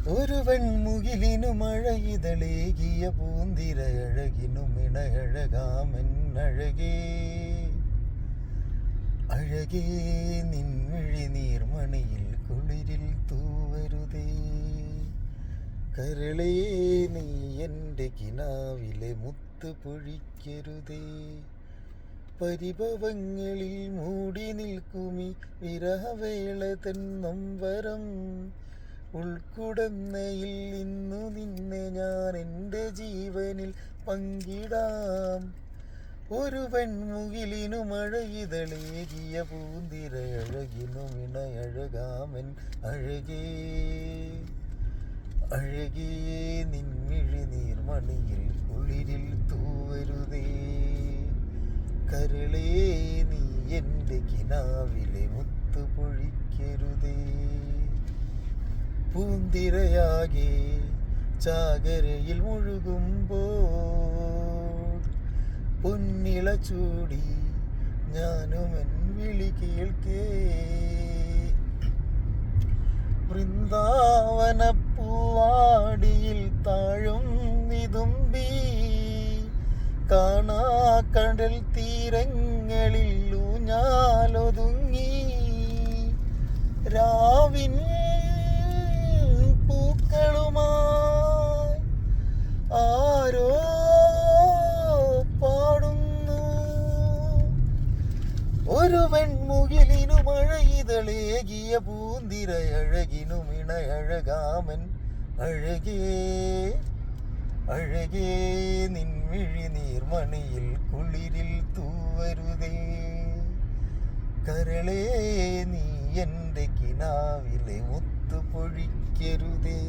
ഒരു വെൺമുകിലിനു മഴയിതളേകിയ പൂന്തിരഴകിനും ഇണയഴകാമെന്നഴകേ അഴകേ നിൻമിഴി നീർമണിയിൽ കുളിരിൽ തൂവരുതേ കരളേ നീ എൻ്റെ കിനാവിലെ മുത്ത് പൊഴിക്കരുതേ പരിഭവങ്ങളിൽ മൂടി നിൽക്കുമി വിരഹവേള തെന്നൊമ്പരം ഉൾക്കുടന്നയിൽ ഇന്നു നിന്നെ ഞാൻ എൻ്റെ ജീവനിൽ പങ്കിടാം ഒരു വെൺമുകിലിനു മഴയിതളേകിയ പൂന്തിരഴകിനും ഇണയഴകാമൻ അഴകേ അഴകേ നിൻമിഴി നീർമണിയിൽ കുളിരിൽ തൂവരുതേ കരളേ നീ എൻ്റെ കിനാവിലെ മുത്തു പൊഴിക്കരുതേ പൂന്തിരയാകെ ചാകരയിൽ മുഴുകുമ്പോൾ പൊന്നിള ചൂടി ഞാനുമെൻ വിളി കേൾക്കേ വൃന്ദാവനപ്പൂവാടിയിൽ താഴും വിതുമ്പി കാണാ കടൽ തീരങ്ങളിൽ ഊഞ്ഞാലൊതുങ്ങി രാവിൻ പൂക്കളുമായി ആരോ പാടുന്നു ഒരു വെൺമുകിലിനു മഴയിതളേകിയ പൂന്തിരഴകിനും ഇണയഴകാമൻ അഴകേ അഴകേ നിൻമിഴി നീർമണിയിൽ കുളിരിൽ തൂവരുതേ കരളേ നീ എൻ്റെ കിനാവിലെ മുത്തു പൊഴിക്കരുതേ.